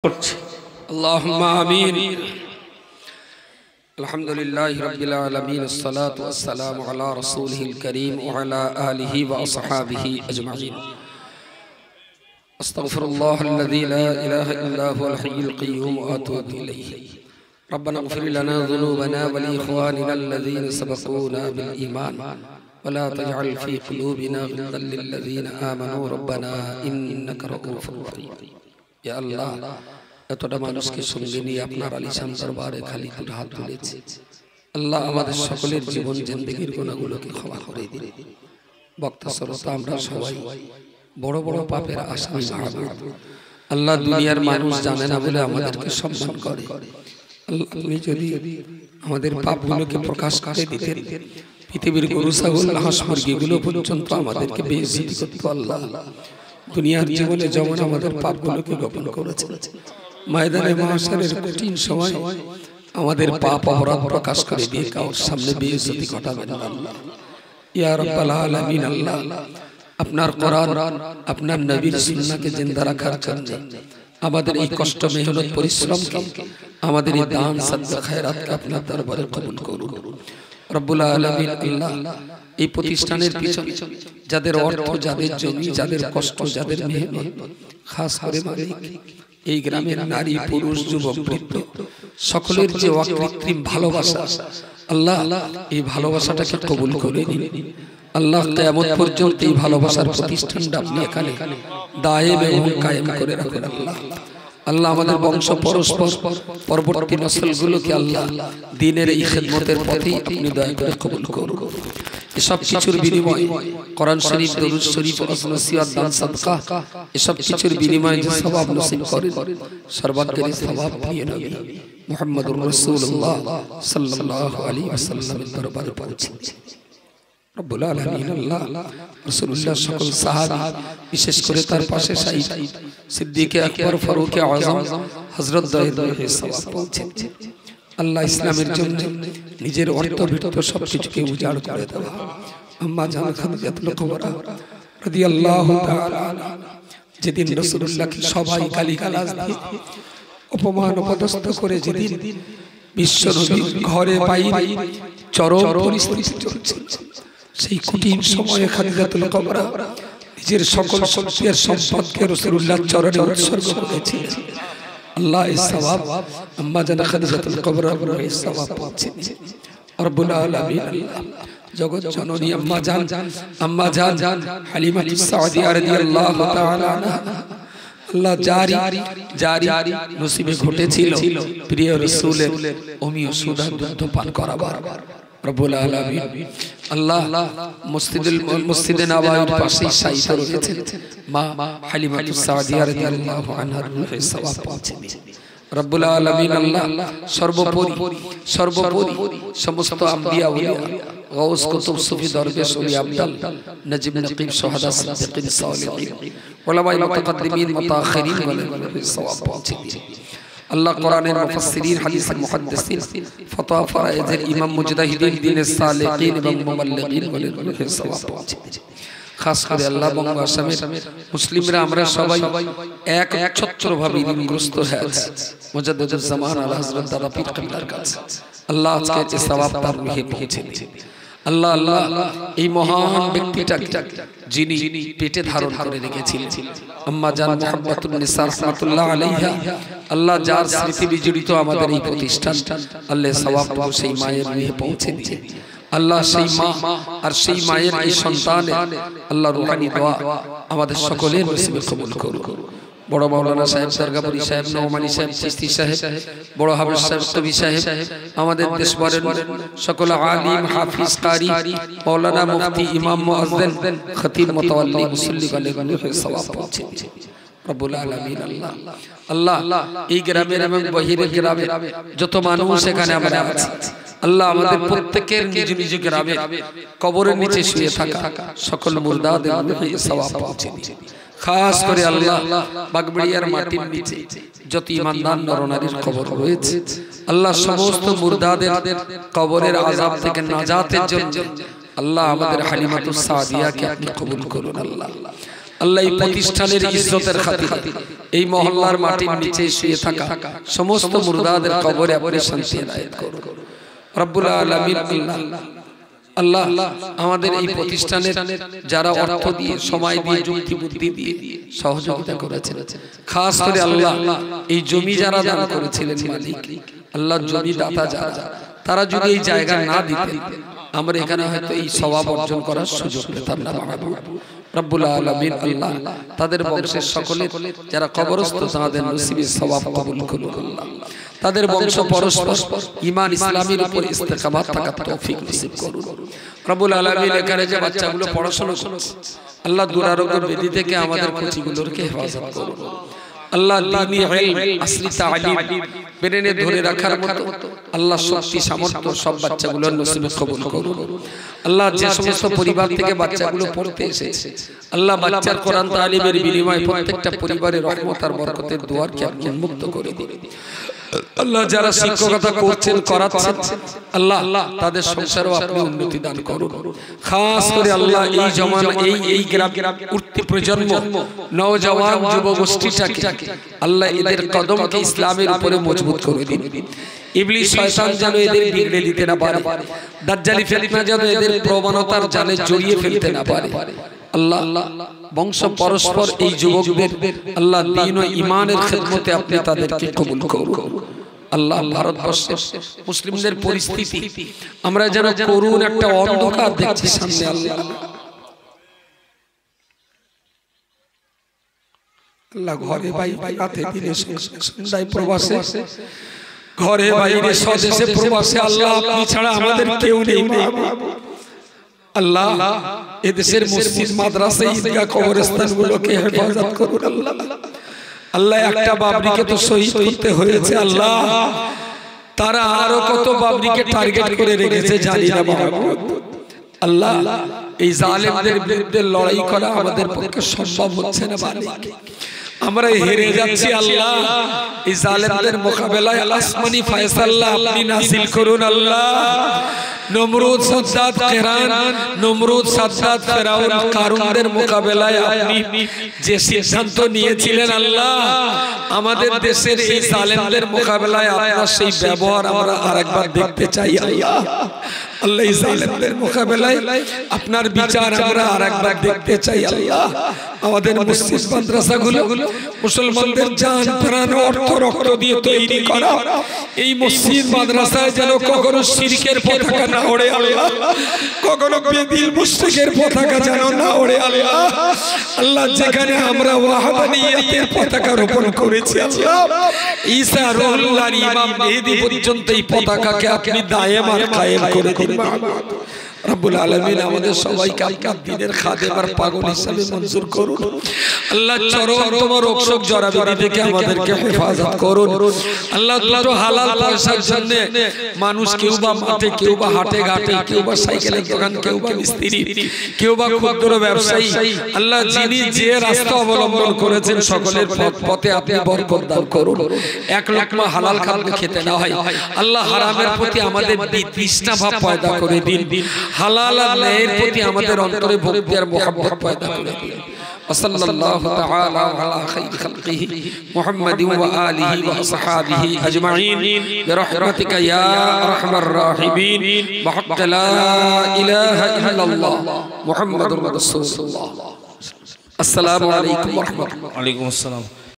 اللهم آمين. الحمد لله رب العالمين، الصلاة والسلام على رسوله الكريم وعلى آله وأصحابه أجمعين. أستغفر الله الذي لا إله إلا هو الحي القيوم وأتوب إليه. ربنا اغفر لنا ذنوبنا ولإخواننا الذين سبقونا بالإيمان ولا تجعل في قلوبنا غلا للذين آمنوا ربنا إنك رؤوف رحيم. يا الله এতটা মানুষকে সঙ্গে নিয়ে আপনার আলিশান দরবারে খালি দুটো হাত তুলেছি। আল্লাহ আমাদের সকলের জীবন জিন্দেগির গুনাহগুলোকে ক্ষমা করে দিন। বক্তা শ্রোতা আমরা সবাই বড় বড় পাপের আসামি মাহবুব। আল্লাহ দুনিয়ার মানুষ জানে না বলে আমাদেরকে সম্মান করে। আল্লাহ তুমি যদি আমাদের পাপগুলোকে প্রকাশ করে দিতেন, পৃথিবীর গরু ছাগল হাঁস মুরগিগুলো পর্যন্ত আমাদেরকে বেইজ্জতি করতো। আল্লাহ দুনিয়ার জীবনে যেমন আমাদের পাপগুলোকে গোপন করেছে, ময়দানে মাহশরের কঠিন সময় আমাদের পাপ অপরাধ প্রকাশ করে দিয়ে কারোর সামনে বেইজ্জতি ঘটাবেন না আল্লাহ। ইয়া রাব্বাল আলামিন, আল্লাহ আপনার কোরআন আপনার নবীর সুন্নাহকে জিন্দা রাখার জন্য আমাদের এই কষ্ট মেহনত পরিশ্রমকে, আমাদের এই দান সাদকা খায়রাতকে আপনার দরবারে কবুল করুন রব্বুল আলামিন। আল্লাহ এই প্রতিষ্ঠানের পিছনে যাদের অর্থ, যাদের জমি, যাদের কষ্ট, যাদের মেহনত, খাস করে মালিক এই গ্রামের নারী পুরুষ যুবক বৃদ্ধ সকলের যে অকৃত্রিম ভালোবাসা, আল্লাহ এই ভালোবাসাটাকে কবুল করে নিন আল্লাহ। কিয়ামত পর্যন্ত এই ভালোবাসার প্রতিষ্ঠানটা আপনি এখানে দায়েম এবং কায়েম করে রাখুন আল্লাহ। আল্লাহ আমাদের বংশ পরস্পর পরবর্তী নসলগুলোকে আল্লাহ দ্বীনের এই খিদমতের পথেই আপনি দয়া করে কবুল করুন। এসব কিছুর বিনিময়ে কোরআন শরীফ, দরুদ শরীফ, নসিহত, দান সাদকা, এসব কিছুর বিনিময়ে যে সওয়াব নসিব করেন, সর্বাগ্রে সওয়াব প্রিয় নবী মুহাম্মদুর রাসূলুল্লাহ সাল্লাল্লাহু আলাইহি ওয়াসাল্লামের দরবারে পৌঁছে রব্বুল আলামিন। আল্লাহ রাসূলুল্লাহ সকল সাহাবী, বিশেষ করে তার পাশে শহীদ সিদ্দিক আকবর, ফারুক আযম, হযরত দয়ায়ে সওয়াব পৌঁছে আল্লাহ ইসলামের জন্য নিজের অর্থ বিত্ত সবকিছুকে উজাড় করে দেওয়া আম্মা জান খাদিজাতুল কুবরা রাদিয়াল্লাহু তাআলা যেদিন রাসূলুল্লাহকে সবাই গালিগালাজ দিয়ে অপমান অপদস্থ করে, যেদিন বিশ্ব নবী ঘরে বাইরে চরম পরিস্থিতি চলছে, সেই কঠিন সময়ে খাদিজাতুল কুবরা নিজের সকল শক্তি আর সম্পদকে রাসূলুল্লাহর চরণে উৎসর্গ করেছিলেন। আল্লাহ এই সওয়াব আম্মা জান খাদিজাতুল কুবরা এই সওয়াব পাচ্ছেন রব্বুল আলামিন। আল্লাহ জগৎ জননী আম্মা জান হালিমাতুস সাদিয়া রাদিয়াল্লাহু তাআলা আনহা, আল্লাহ জারি নসিবে ঘটেছিল প্রিয় রাসূলের অমীয় সুদা দুধ পান করাবার রব্বুল আলামিন। আল্লাহ মসজিদে নববীর পাশে শায়িত রয়েছেন মা হালিমাতুস সাদিয়া রাদিয়াল্লাহু আনহার রূহে সওয়াব পাচ্ছেন রব্বুল আলামিন। আল্লাহ সর্বোপরি সমস্ত আম্বিয়া ওলিয়া গাউস কুতুব সুফি দরবেশ ওলি আবদাল নজিব নকিব শুহাদা সিদ্দিকিন সালিহিন উলামায়ে মুতাকদ্দিমিন মুতাআখিরিন ওয়াল সওয়াব পাচ্ছেন আল্লাহ। কোরআনের মুফাসসিরিন, হাদিসের মুহাদ্দিসিন, ফতোয়া ফারায়েজের ইমাম, মুজতাহিদিন, দ্বীনের সালেকিন এবং মুবাল্লিগিন ওয়ালের সওয়াব পাচ্ছেন। খাস করে আল্লাহ বঙ্গ আসামের মুসলিমরা আমরা সবাই এক ছত্রভাবে ঋণগ্রস্ত হয়ে আছি মুজাদ্দিদুজ জামান আলা হযরত দাদা পীর কিবলার কাছে। আল্লাহ আজকে যে সওয়াব তার রুহে পৌঁছে দিন আল্লাহ। আল্লাহ এই মহান ব্যক্তিটাকে যিনি পেটে ধারণ করে রেখেছিলেন আম্মা জান মুহাব্বাতুন নিসা রাহমাতুল্লাহ আলাইহা, আল্লাহ যার স্মৃতি বিজড়িত আমাদের এই প্রতিষ্ঠান, আল্লাহ সওয়াবটুকু সেই মায়ের রুহে পৌঁছে দিন আল্লাহ। সেই মা আর সেই মায়ের এই সন্তানের আল্লাহ রুহানি দোয়া আমাদের সকলের নসিবে কবুল করুন। বড় মাওলানা সাহেব, সরগাপুরি সাহেব, নওমানি সাহেব, চিশতি সাহেব, বড় হাফেজ সাহেব, তবি সাহেব, আমাদের দেশবরের সকল আলিম, হাফিজ, কারি, মাওলানা, মুফতি, ইমাম, মুয়াজ্জিন, খতিব, মুতাওয়াল্লি, মুসল্লি ওয়ালাইহিম সওয়াব পৌঁছে রব্বুল আলামিন। আল্লাহ আল্লাহ এই গ্রামের এবং বহিরের গ্রামের যত মানুষ এখানে আমরা আছি, আল্লাহ আমাদের প্রত্যেকের নিজ নিজ গ্রামে কবরের নিচে শুয়ে থাকা সকল মুর্দাদের রুহে সওয়াব পৌঁছে দিন। খাস করে আল্লাহ বাগবাড়িয়ার মাটির নিচে যত ঈমানদার নরনারীর কবর রয়েছে, আল্লাহ সমস্ত মুর্দাদের কবরের আযাব থেকে নাজাতের জন্য আল্লাহ আমাদের হালিমাতুস সাদিয়াকে আপনি কবুল করুন আল্লাহ। আল্লাহ এই প্রতিষ্ঠানের ইজ্জতের খাতিরে এই মহল্লার মাটির নিচে শুয়ে থাকা সমস্ত মুর্দাদের কবরে আপনি শান্তি এনায়েত করুন রব্বুল আলামিন। আল্লাহ আমাদের এই প্রতিষ্ঠানের যারা অর্থ দিয়ে, সময় দিয়ে, যুক্তি বুদ্ধি দিয়ে সহযোগিতা করেছেন, খাস করে আল্লাহ এই জমি যারা দান করেছিলেন মালিক, আল্লাহ জমি দাতা যারা, তারা যদি এই জায়গা না দিতেন আমরা এখানে হয়তো এই সওয়াব অর্জন করার সুযোগ পেতাম না। রব্বুল আলামিন আল্লাহ তাদের বংশের সকলে যারা কবরস্থ তাদের নসিবে সওয়াব কবুল করুন। আল্লাহ তাদের বংশ পরস্পর ঈমান ইসলামের উপর ইস্তেকামাত থাকার তৌফিক নসিব করুন। রব্বুল আলামিন এখানে যে বাচ্চাগুলো পড়াশোনা করছে আল্লাহ দুরারোগ্য ব্যাধি থেকে আমাদের কচিগুলোকে হেফাজত করুন। আল্লাহ দ্বীনি ইলম, আসলি তালিম ব্রেনে ধরে রাখার মতো আল্লাহ শক্তি সামর্থ্য সব বাচ্চাগুলোর নসিবে কবুল করুন। আল্লাহ যে সমস্ত পরিবার থেকে বাচ্চাগুলো পড়তে এসেছে আল্লাহ বাচ্চার কোরআন তালিমের বিনিময়ে প্রত্যেকটা পরিবারের রহমত আর বরকতের দুয়ারকে আপনি উন্মুক্ত করে দিন। আল্লাহ যারা শিক্ষকতা করছেন, করাচ্ছেন আল্লাহ তাদের সংসারেও আপনি উন্নতি দান করুন। খাস করে আল্লাহ এই জমানা এই গ্রাম উঠতি প্রজন্ম নওজওয়ান যুবগোষ্ঠীটাকে আল্লাহ এদের কদমকে ইসলামের উপরে মজবুত করে দিন। ইবলিস শয়তান যেন এদের বিগড়ে দিতে না পারে, দাজ্জালি ফিতনা যেন এদের প্রবণতার জালে জড়িয়ে ফেলতে না পারে। আল্লাহ বংশ পরস্পর এই যুবকদের আল্লাহ দ্বীন ও ঈমানের খিদমতে আপনি তাদেরকে কবুল করুন। আল্লাহ ভারতবর্ষের মুসলিমদের পরিস্থিতি আমরা যেন করুণ একটা অন্ধকার দেখছি সামনে। আল্লাহ ঘরে বাইরে দিনে সন্ধ্যায় প্রবাসে, ঘরে বাইরে স্বদেশে প্রবাসে আল্লাহ আপনি ছাড়া আমাদের কেউ নেই। আল্লাহ এদেশের মসজিদ, মাদ্রাসা, ঈদগাহ, কবরস্থানগুলোকে হেফাজত করুন। আল্লাহ আল্লাহ একটা বাবরিকে তো শহীদ করতে হয়েছে, আল্লাহ তারা আরো কত বাবরিকে টার্গেট করে রেখেছে জানি না মাহবুব। আল্লাহ এই জালেমদের বিরুদ্ধে লড়াই করা আমাদের পক্ষে সম্ভব হচ্ছে না মালিক, আমরা হেরে যাচ্ছি। আল্লাহ এই জালেমদের মোকাবেলায় আসমানি ফয়সালা আপনি নাযিল করুন। আল্লাহ নমরুদ, সাদ্দাত, কিরান, নমরুদ, সাদ্দাত, ফেরাউন, কারুনদের মোকাবেলায় আপনি যে সিদ্ধান্ত নিয়েছিলেন আল্লাহ আমাদের দেশের এই জালেমদের মোকাবেলায় আপনার সেই ব্যবহার আমরা আরেকবার দেখতে চাই। আল্লাহ আল্লাহ এই জালেমদের মোকাবেলায় আপনার বিচার আমরা আরেকবার দেখতে চাই। আল্লাহ আমাদের মসজিদ মাদ্রাসাগুলো মুসলমানদের জান প্রাণ অর্থ রক্ত দিয়ে তৈরি করা, এই মসজিদ মাদ্রাসায় যেন কখনো শিরকের পতাকা না ওড়ে আল্লাহ, কখনো বেদিল মুশরিকের পতাকা যেন না ওড়ে আল্লাহ। আল্লাহ যেখানে আমরা ওয়াহদানিয়তের পতাকা রোপণ করেছি আল্লাহ ঈসা রুহুল্লাহর ইমাম মেহেদী পর্যন্ত এই পতাকাকে আপনি দায়েম আর কায়েম করে দিন মাহবুব। রব্বুল আলামিন আমাদের সবাইকে আপনার দ্বীনের খাদেম আর পাগল হিসেবে মঞ্জুর করুন। আল্লাহ চরমতম রোগ জরাবেদি থেকে আমাদেরকে হেফাজত করুন। আল্লাহ দুটো হালাল পয়সার জন্য মানুষ কেউ বা মাঠে, কেউ বা হাটে ঘাটে, কেউ বা সাইকেলের দোকান, কেউ বা মিস্ত্রি, কেউ বা ক্ষুদ্র ব্যবসায়ী, আল্লাহ যিনি যে রাস্তা অবলম্বন করেছেন সকলের পথে আপনি বরকত দান করুন। এক লোকমা হালাল খাদ্য খেতে না হয় আল্লাহ হারামের প্রতি আমাদের তৃষ্ণা ভাব পয়দা করে দিন, হালাল আর ন্যায়ের প্রতি আমাদের অন্তরে ভক্তি আর মোহাব্বত পয়দা করে দিন। ওয়াসাল্লাল্লাহু তাআলা আলা খায়রি খালকিহি মুহাম্মাদিন ওয়া আলিহি ওয়া আসহাবিহি আজমাইন বিরহমাতিকা ইয়া আরহামার রাহিমিন বিহাক্কি লা ইলাহা ইল্লাল্লাহ মুহাম্মাদুর রাসূলুল্লাহ। আসসালামু আলাইকুম ওয়া রাহমাতুল্লাহ। ওয়া আলাইকুম আসসালাম।